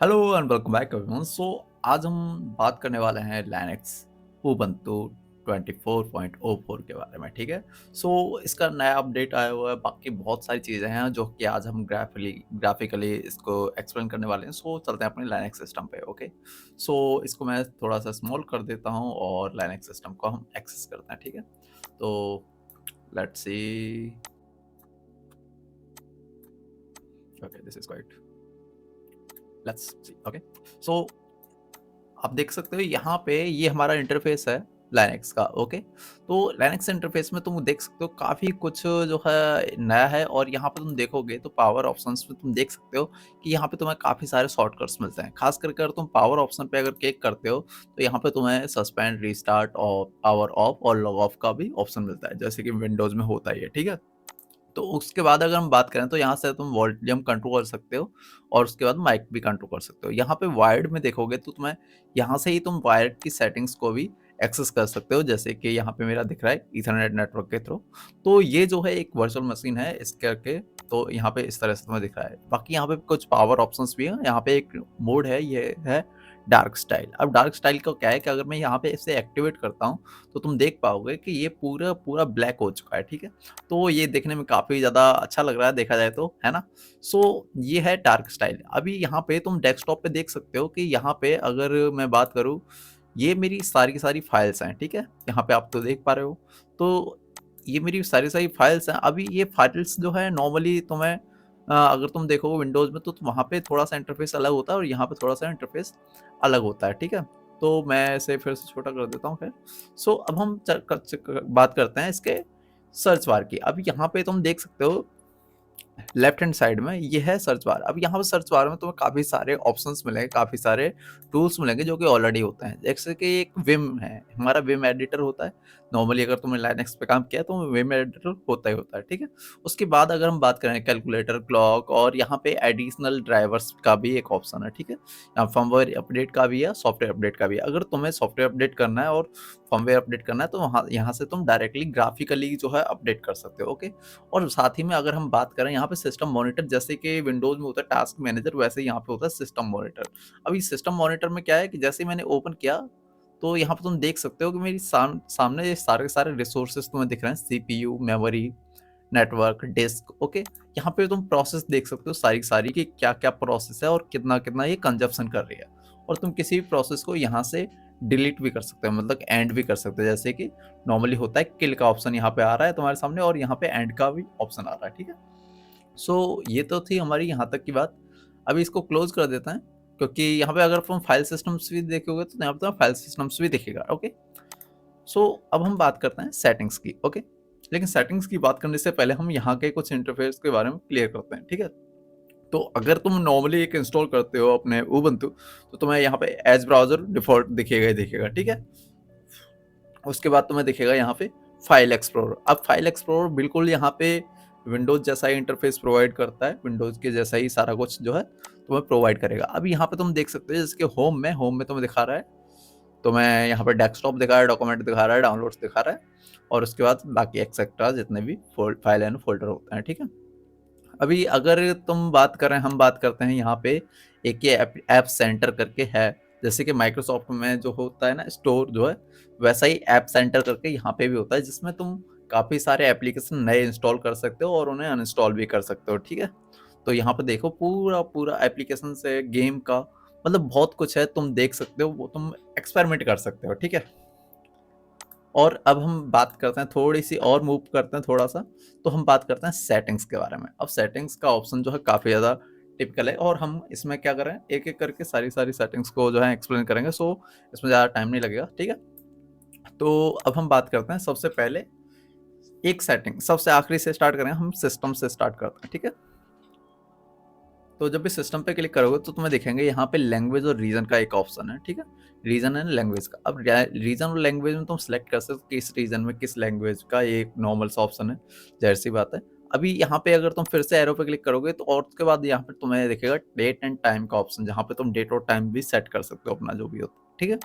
Hello and welcome back everyone. आज हम बात करने वाले हैं लिनक्स उबुंटू 24.04 के बारे में। ठीक है। इसका नया अपडेट आया हुआ है, बाकी बहुत सारी चीज़ें हैं जो कि आज हम ग्राफिकली इसको एक्सप्लेन करने वाले हैं। चलते हैं अपने लिनक्स सिस्टम पे। ओके। इसको मैं थोड़ा सा स्मॉल कर देता हूँ और लिनक्स सिस्टम को हम एक्सेस करते हैं। ठीक है। तो let's see. Okay, this is quite. Let's see. Okay. So आप देख सकते हो यहाँ पे ये हमारा इंटरफेस है लाइनेक्स का। ओके। तो लाइनेक्स इंटरफेस में तुम देख सकते हो काफ़ी कुछ जो है नया है, और यहाँ पे तुम देखोगे तो पावर ऑप्शंस में तुम देख सकते हो कि यहाँ पे तुम्हें काफ़ी सारे शॉर्टकट्स मिलते हैं। खास करके अगर तुम पावर ऑप्शन पे अगर क्लिक करते हो तो यहाँ पे तुम्हें सस्पेंड, रीस्टार्ट और पावर ऑफ और लॉग ऑफ का भी ऑप्शन मिलता है, जैसे कि विंडोज़ में होता ही है। ठीक है। तो उसके बाद अगर हम बात करें तो यहाँ से तुम वॉल्यूम कंट्रोल कर सकते हो और उसके बाद माइक भी कंट्रोल कर सकते हो। यहाँ पे वायर्ड में देखोगे तो तुम्हें यहाँ से ही तुम वायर्ड की सेटिंग्स को भी एक्सेस कर सकते हो, जैसे कि यहाँ पे मेरा दिख रहा है ईथरनेट नेटवर्क के थ्रू। तो ये जो है एक वर्चुअल मशीन है इस करके, तो यहाँ पे इस तरह से तुम्हें दिख रहा है। बाकी यहाँ पे कुछ पावर ऑप्शंस भी हैं। यहाँ पे एक मोड है, ये है डार्क स्टाइल। अब डार्क स्टाइल का क्या है कि अगर मैं यहाँ पे इसे एक्टिवेट करता हूँ तो तुम देख पाओगे कि ये पूरा पूरा ब्लैक हो चुका है। ठीक है। तो ये देखने में काफ़ी ज़्यादा अच्छा लग रहा है देखा जाए तो, है ना? ये है डार्क स्टाइल। अभी यहाँ पे तुम डेस्कटॉप पे देख सकते हो कि यहाँ पे अगर मैं बात करूँ, ये मेरी सारी की सारी फाइल्स हैं। ठीक है? यहाँ पे आप तो देख पा रहे हो। तो ये मेरी सारी फाइल्स हैं। अभी ये फाइल्स जो है नॉर्मली तुम्हें अगर तुम देखोगे विंडोज़ में तो वहाँ पे थोड़ा-सा इंटरफ़ेस अलग होता है और यहाँ पे थोड़ा-सा इंटरफ़ेस अलग होता है। ठीक है? तो मैं इसे फिर से छोटा कर देता हूँ खैर। अब हम बात करते हैं इसके सर्च बार की। अब यहाँ पे तुम देख सकते हो लेफ्ट हैंड साइड में ये है सर्च बार। अब यहाँ पे सर्च बार में तुम्हें काफ़ी सारे ऑप्शंस मिलेंगे, काफ़ी सारे टूल्स मिलेंगे जो कि ऑलरेडी होते हैं। जैसे कि एक विम है, हमारा विम एडिटर होता है। नॉर्मली अगर तुमने लाइनक्स पे काम किया तो विम एडिटर होता ही होता है। ठीक है। उसके बाद अगर हम बात करें कैलकुलेटर, क्लॉक और यहाँ पे एडिशनल ड्राइवर्स का भी एक ऑप्शन है। ठीक है। यहाँ फर्मवेयर अपडेट का भी है, सॉफ्टवेयर अपडेट का भी है। अगर तुम्हें सॉफ्टवेयर अपडेट करना है और फर्मवेयर अपडेट करना है तो वहाँ यहाँ से तुम डायरेक्टली ग्राफिकली जो है अपडेट कर सकते हो। ओके। और साथ ही में अगर हम बात करें यहाँ पे सिस्टम मॉनिटर, जैसे कि विंडोज में होता है टास्क मैनेजर, वैसे ही यहाँ पे होता है सिस्टम मॉनिटर। अभी सिस्टम मॉनिटर में क्या है कि जैसे ही मैंने ओपन किया तो यहाँ पे तुम देख सकते हो कि मेरी सामने ये सारे के सारे रिसोर्सेज तुम्हें दिख रहे हैं, CPU, memory, network, disk. Okay. यहाँ पे तुम प्रोसेस देख सकते हो सारी सारी कि क्या क्या प्रोसेस है और कितना कितना ये कंजप्शन कर रही है। और तुम किसी भी प्रोसेस को यहाँ से डिलीट भी कर सकते हो, मतलब एंड भी कर सकते हो। जैसे कि नॉर्मली होता है किल का ऑप्शन यहाँ पे आ रहा है तुम्हारे सामने और यहाँ पे एंड का भी ऑप्शन आ रहा है। ठीक है। ये तो थी हमारी यहाँ तक की बात। अभी इसको क्लोज कर देते हैं, क्योंकि यहाँ पे अगर तुम फाइल सिस्टम्स भी देखोगे तो यहाँ पे तुम्हें फाइल सिस्टम्स भी दिखेगा। ओके। अब हम बात करते हैं सेटिंग्स की। ओके। लेकिन सेटिंग्स की बात करने से पहले हम यहाँ के कुछ इंटरफेस के बारे में क्लियर करते हैं। ठीक है। तो अगर तुम नॉर्मली एक इंस्टॉल करते हो अपने उबंटू तो तुम्हें यहाँ पे एज ब्राउजर डिफॉल्ट दिखेगा ही दिखेगा। ठीक है। उसके बाद तुम्हें दिखेगा यहाँ पे फाइल एक्सप्लोरर। अब फाइल एक्सप्लोरर बिल्कुल यहाँ पे विंडोज जैसा ही इंटरफेस प्रोवाइड करता है, विंडोज के जैसा ही सारा कुछ जो है तुम्हें प्रोवाइड करेगा। अब यहाँ पे तुम देख सकते हो जैसे कि होम में तुम्हें दिखा रहा है, तो मैं यहाँ पे डेस्कटॉप दिखा रहा है, डॉक्यूमेंट दिखा रहा है, डाउनलोड्स दिखा रहा है, और उसके बाद बाकी एक्सेट्रा जितने भी फाइल एंड फोल्डर होते हैं। ठीक है। अभी अगर तुम बात करें, हम बात करते हैं यहाँ पे एक ये ऐप सेंटर करके है, जैसे कि माइक्रोसॉफ्ट में जो होता है ना स्टोर जो है, वैसा ही ऐप सेंटर करके यहाँ पे भी होता है, जिसमें तुम काफ़ी सारे एप्लीकेशन नए इंस्टॉल कर सकते हो और उन्हें अनइंस्टॉल भी कर सकते हो। ठीक है। तो यहाँ पे देखो पूरा पूरा एप्लीकेशन से गेम का मतलब बहुत कुछ है, तुम देख सकते हो, वो तुम एक्सपेरिमेंट कर सकते हो। ठीक है। और अब हम बात करते हैं थोड़ी सी और मूव करते हैं थोड़ा सा, तो हम बात करते हैं सेटिंग्स के बारे में। अब सेटिंग्स का ऑप्शन जो है काफ़ी ज़्यादा टिपिकल है और हम इसमें क्या करें, एक एक करके सारी सारी सेटिंग्स को जो है एक्सप्लेन करेंगे। इसमें ज़्यादा टाइम नहीं लगेगा। ठीक है। तो अब हम बात करते हैं सबसे पहले एक सेटिंग, सबसे आखिरी से स्टार्ट करेंगे, हम सिस्टम से स्टार्ट करते हैं। ठीक है। तो जब भी सिस्टम पे क्लिक करोगे तो तुम्हें दिखेंगे यहाँ पे लैंग्वेज और रीजन का एक ऑप्शन है। ठीक है। रीजन एंड लैंग्वेज का। अब रीजन और लैंग्वेज में तुम सेलेक्ट कर सकते हो किस रीजन में किस लैंग्वेज का, ये एक नॉर्मल सा ऑप्शन है, जाहिर सी बात है। अभी यहाँ पे अगर तुम फिर से एरो पे क्लिक करोगे तो और उसके बाद यहाँ पे तुम्हें दिखेगा डेट एंड टाइम का ऑप्शन, जहाँ पे तुम डेट और टाइम भी सेट कर सकते हो अपना जो भी होता है। ठीक है।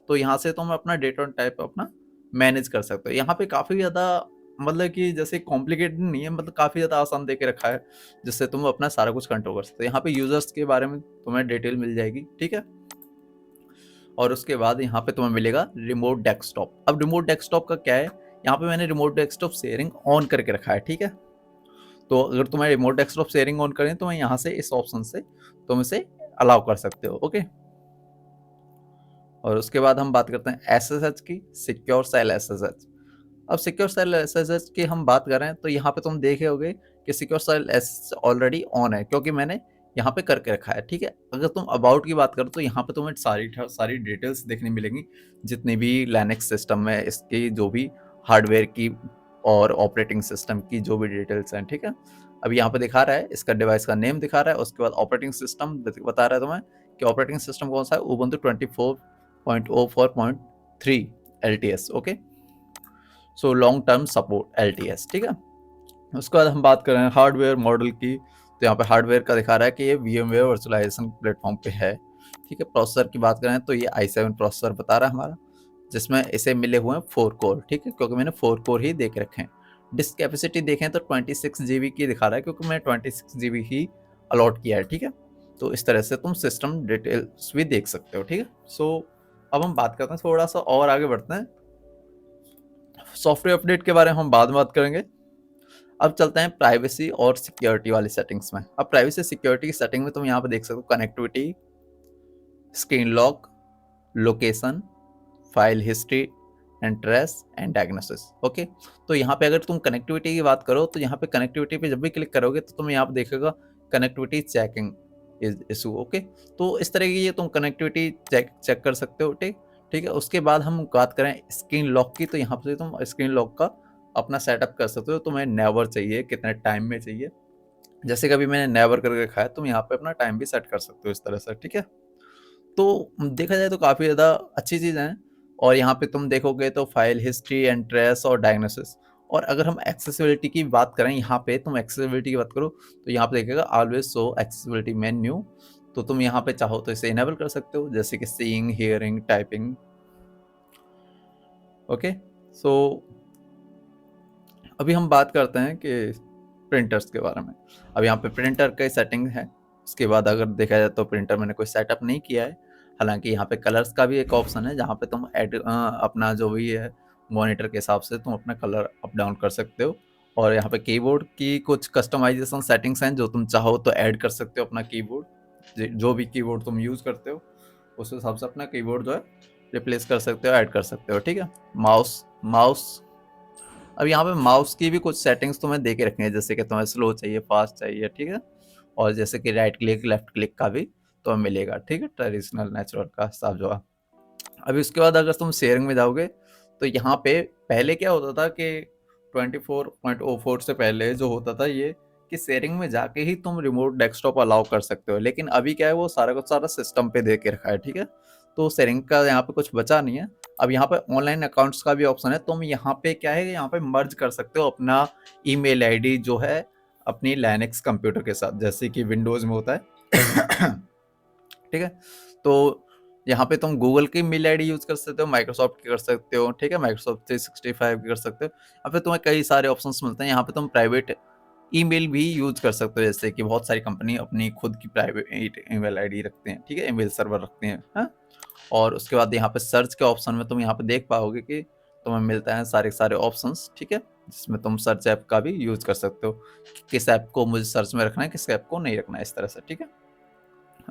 तो यहाँ से तुम अपना डेट और टाइम अपना मैनेज कर सकते हो। यहाँ पे काफ़ी ज़्यादा मतलब कि जैसे कॉम्प्लिकेटेड नहीं है, मतलब काफ़ी ज़्यादा आसान दे के रखा है, जिससे तुम अपना सारा कुछ कंट्रोल कर सकते हो। यहाँ पे यूज़र्स के बारे में तुम्हें डिटेल मिल जाएगी, ठीक है? और उसके बाद यहाँ पे तुम्हें मिलेगा रिमोट डेस्कटॉप। अब रिमोट डेस्कटॉप का क्या है, यहाँ पे मैंने रिमोट डेस्कटॉप शेयरिंग ऑन करके रखा है, ठीक है? तो अगर तुम्हें रिमोट डेस्कटॉप शेयरिंग ऑन करें तो मैं यहाँ से इस ऑप्शन से तुम इसे अलाउ कर सकते हो, ओके? और उसके बाद हम बात करते हैं एसएसएच की, सिक्योर सेल एसएसएच। अब सिक्योर सेल एसएसएच की हम बात कर रहे हैं तो यहाँ पे तुम देखे होगे कि secure shell SSH already on है, क्योंकि मैंने यहाँ पे करके रखा है, ठीक है? अगर तुम अबाउट की बात करो तो यहाँ पे तुम्हें सारी डिटेल्स देखने मिलेंगी, जितनी भी लिनक्स सिस्टम में इसकी जो भी हार्डवेयर की और ऑपरेटिंग सिस्टम की जो भी डिटेल्स हैं, ठीक है? अब यहाँ पे दिखा रहा है, इसका डिवाइस का नेम दिखा रहा है, उसके बाद ऑपरेटिंग सिस्टम बता रहा है तुम्हें कि ऑपरेटिंग सिस्टम कौन सा है, Ubuntu 24.04.3 LTS, okay? So long term support LTS, ठीक है? उसके बाद हम बात कर रहे हैं हार्डवेयर मॉडल की, तो यहाँ पे हार्डवेयर का दिखा रहा है कि ये VMware वर्चुअलाइजेशन प्लेटफॉर्म पे है, ठीक है? प्रोसेसर की बात करें तो ये i7 प्रोसेसर बता रहा है हमारा, जिसमें इसे मिले हुए हैं 4 कोर, ठीक है? क्योंकि मैंने 4 कोर ही देख रखे हैं। डिस्क कैपेसिटी देखें तो 26 GB की दिखा रहा है, क्योंकि मैंने 26 GB ही अलॉट किया है, ठीक है? तो इस तरह से तुम सिस्टम डिटेल्स भी देख सकते हो, ठीक है? सो अब हम बात करते हैं, थोड़ा सा और आगे बढ़ते हैं। सॉफ्टवेयर अपडेट के बारे में हम बाद में बात करेंगे। अब चलते हैं प्राइवेसी और सिक्योरिटी वाली सेटिंग्स में। अब प्राइवेसी सिक्योरिटी की सेटिंग में तुम यहाँ पे देख सकते हो connectivity, screen lock, location, file history and trace and diagnosis, okay? तो यहाँ पे अगर तुम कनेक्टिविटी की बात करो तो यहाँ पे कनेक्टिविटी पे जब भी क्लिक करोगे तो तुम यहाँ पे देखेगा कनेक्टिविटी चेकिंग इशू, ओके? तो इस तरह की ये तुम कनेक्टिविटी चेक कर सकते हो, ठीक है? उसके बाद हम बात करें स्क्रीन लॉक की, तो यहाँ पे तुम स्क्रीन लॉक का अपना सेटअप कर सकते हो। तुम्हें नेवर चाहिए, कितने टाइम में चाहिए, जैसे कभी मैंने नेवर करके रखा है, तुम यहाँ पे अपना टाइम भी सेट कर सकते हो इस तरह से, ठीक है? तो देखा जाए तो काफ़ी ज़्यादा अच्छी चीज़ें हैं। और यहाँ पे तुम देखोगे तो फाइल हिस्ट्री एंड ट्रेस और डायग्नोसिस। और अगर हम एक्सेसिबिलिटी की बात करें, यहाँ पे तुम एक्सेसिबिलिटी की बात करो तो यहाँ पे देखेगा ऑलवेज शो एक्सेसिबिलिटी मेन्यू। तो तुम यहाँ पे चाहो तो इसे इनेबल कर सकते हो, जैसे कि सीइंग, हियरिंग, टाइपिंग, ओके? सो अभी हम बात करते हैं कि प्रिंटर्स के बारे में। अब यहाँ पे प्रिंटर का सेटिंग है। उसके बाद अगर देखा जाए तो प्रिंटर मैंने कोई सेटअप नहीं किया है। हालांकि यहाँ पे कलर्स का भी एक ऑप्शन है, जहाँ पे तुम अपना जो भी है मॉनिटर के हिसाब से तुम अपना कलर अप डाउन कर सकते हो। और यहाँ पे कीबोर्ड की कुछ कस्टमाइजेशन सेटिंग्स हैं, जो तुम चाहो तो ऐड कर सकते हो अपना कीबोर्ड, जो भी कीबोर्ड तुम यूज़ करते हो उस हिसाब से अपना कीबोर्ड जो है रिप्लेस कर सकते हो, ऐड कर सकते हो, ठीक है? माउस माउस अब यहाँ पे माउस की भी कुछ सेटिंग्स तुम्हें दे के रखनी है, जैसे कि तुम्हें स्लो चाहिए, फास्ट चाहिए, ठीक है? और जैसे कि राइट क्लिक, लेफ्ट क्लिक का भी तुम्हें मिलेगा, ठीक है? ट्रेडिशनल नेचुरल का हिसाब जो है। अभी उसके बाद अगर तुम शेयरिंग में जाओगे तो यहाँ पे पहले क्या होता था कि 24.04 से पहले जो होता था ये कि शेयरिंग में जाके ही तुम रिमोट डेस्कटॉप अलाउ कर सकते हो, लेकिन अभी क्या है, वो सारा कुछ सारा सिस्टम पे दे के रखा है, ठीक है? तो शेयरिंग का यहाँ पे कुछ बचा नहीं है। अब यहाँ पे ऑनलाइन अकाउंट्स का भी ऑप्शन है। तुम यहाँ पे क्या है, यहाँ पे मर्ज कर सकते हो अपना ईमेल आईडी जो है अपनी लाइनक्स कंप्यूटर के साथ, जैसे कि विंडोज में होता है। ठीक है? तो यहाँ पे तुम गूगल की मेल आईडी यूज कर सकते हो, माइक्रोसॉफ्ट की कर सकते हो, ठीक है? माइक्रोसॉफ्ट 365 की कर सकते हो। यहाँ पे तुम्हें कई सारे ऑप्शंस मिलते हैं। यहाँ पे तुम प्राइवेट ईमेल भी यूज कर सकते हो, जैसे कि बहुत सारी कंपनी अपनी खुद की प्राइवेट ईमेल आईडी रखते हैं, ठीक है? ईमेल सर्वर रखते हैं, हाँ? और उसके बाद यहाँ पे सर्च के ऑप्शन में तुम यहाँ पे देख पाओगे कि तुम्हें मिलता है सारे ऑप्शंस, ठीक है? जिसमें तुम सर्च ऐप का भी यूज कर सकते हो, किस ऐप को मुझे सर्च में रखना है, किस ऐप को नहीं रखना है, इस तरह से, ठीक है?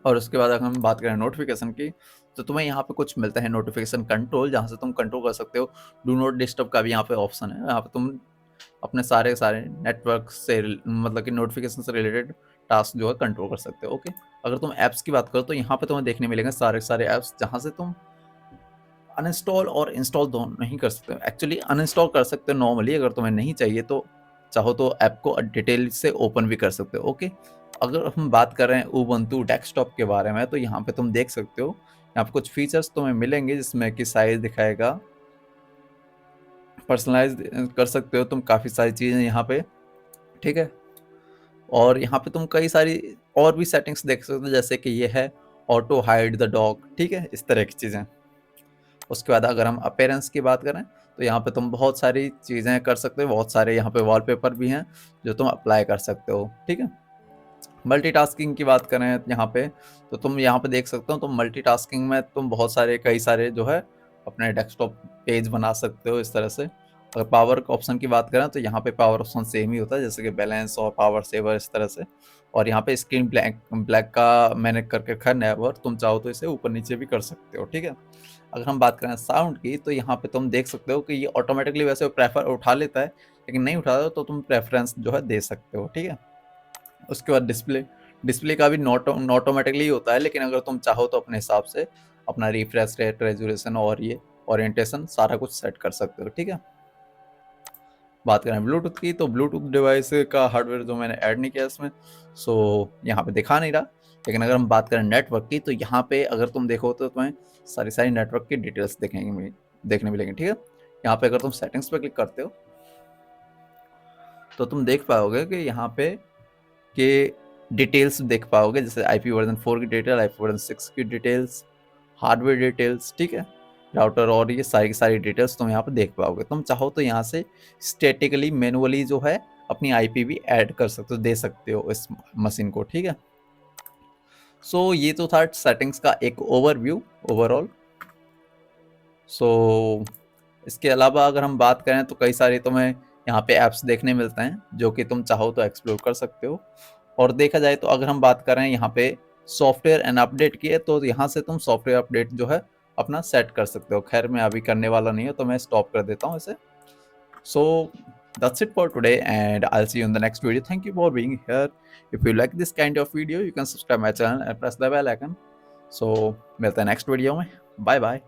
और उसके बाद अगर हम बात करें नोटिफिकेशन की, तो तुम्हें यहाँ पे कुछ मिलता है नोटिफिकेशन कंट्रोल, जहाँ से तुम कंट्रोल कर सकते हो। डू नॉट डिस्टर्ब का भी यहाँ पे ऑप्शन है। यहाँ पे तुम अपने सारे नेटवर्क से मतलब कि नोटिफिकेशन से रिलेटेड टास्क जो है कंट्रोल कर सकते हो, ओके? अगर तुम ऐप्स की बात करो तो यहाँ पे तुम्हें देखने मिलेंगे सारे ऐप्स, जहाँ से तुम अनइंस्टॉल और इंस्टॉल दोनों नहीं कर सकते हो। एक्चुअली अनइंस्टॉल कर सकते हो नॉर्मली, अगर तुम्हें नहीं चाहिए तो चाहो तो ऐप को डिटेल से ओपन भी कर सकते हो, ओके? अगर हम बात कर रहे हैं उबुंटू डेस्कटॉप के बारे में, तो यहाँ पे तुम देख सकते हो, यहाँ पे कुछ फीचर्स तुम्हें मिलेंगे, जिसमें कि साइज दिखाएगा, पर्सनलाइज कर सकते हो तुम काफ़ी सारी चीज़ें यहाँ पे, ठीक है? और यहाँ पे तुम कई सारी और भी सेटिंग्स देख सकते हो, जैसे कि ये है ऑटो हाइड द डॉग, ठीक है? इस तरह की चीज़ें। उसके बाद अगर हम अपीयरेंस की बात करें तो यहाँ पे तुम बहुत सारी चीज़ें कर सकते हो, बहुत सारे यहाँ पे वॉलपेपर भी हैं जो तुम अप्लाई कर सकते हो, ठीक है। मल्टीटास्किंग की बात करें यहाँ पे, तो तुम यहाँ पे देख सकते हो, तुम मल्टीटास्किंग में तुम बहुत सारे कई सारे जो है अपने डेस्कटॉप पेज बना सकते हो इस तरह से। अगर पावर ऑप्शन की बात करें तो यहाँ पे पावर ऑप्शन सेम ही होता है, जैसे कि बैलेंस और पावर सेवर इस तरह से। और यहाँ पे स्क्रीन ब्लैक का मैंने करके रखा है नेवर, तुम चाहो तो इसे ऊपर नीचे भी कर सकते हो, ठीक है। अगर हम बात करें साउंड की, तो यहाँ पे तुम देख सकते हो कि ये ऑटोमेटिकली वैसे प्रेफर उठा लेता है, लेकिन नहीं उठाता तो तुम प्रेफरेंस जो है दे सकते हो, ठीक है। उसके बाद डिस्प्ले, डिस्प्ले का भी नॉट ऑटोमेटिकली होता है, लेकिन अगर तुम चाहो तो अपने हिसाब से अपना रिफ्रेश रेट, रेजोल्यूशन और ये ओरिएंटेशन सारा कुछ सेट कर सकते हो, ठीक है। बात करें ब्लूटूथ की, तो ब्लूटूथ डिवाइस का हार्डवेयर जो मैंने ऐड नहीं किया इसमें, सो यहाँ पे दिखा नहीं रहा। लेकिन अगर हम बात करें नेटवर्क की, तो यहाँ पे अगर तुम देखो तो तुम्हें सारी सारी नेटवर्क की डिटेल्स देखने मिलेंगी, ठीक है। यहाँ पे अगर तुम सेटिंग्स पे क्लिक करते हो तो तुम देख पाओगे कि यहाँ पे के डिटेल्स देख पाओगे, जैसे IP वर्जन 4 की डिटेल, IP वर्जन 6 की डिटेल्स, हार्डवेयर डिटेल्स, ठीक है, राउटर और ये सारी की सारी डिटेल्स तुम यहाँ पे देख पाओगे। तुम चाहो तो यहाँ से स्टैटिकली मैनुअली जो है अपनी IP भी ऐड कर सकते हो, दे सकते हो इस मशीन को, ठीक है। सो ये तो था सेटिंग्स का एक ओवरव्यू ओवरऑल। सो इसके अलावा अगर हम बात करें तो कई सारे तुम्हें यहाँ पे ऐप्स देखने मिलते हैं जो कि तुम चाहो तो एक्सप्लोर कर सकते हो। और देखा जाए तो अगर हम बात करें यहाँ पे सॉफ्टवेयर एंड अपडेट की है, तो यहाँ से तुम सॉफ्टवेयर अपडेट जो है अपना सेट कर सकते हो। खैर मैं अभी करने वाला नहीं हूँ तो मैं स्टॉप कर देता हूँ इसे। सो that's it for today and I'll see you in the next video. Thank you for being here. If you like this kind of video, you can subscribe my channel and press the bell icon. So मिलते हैं next video में, bye bye.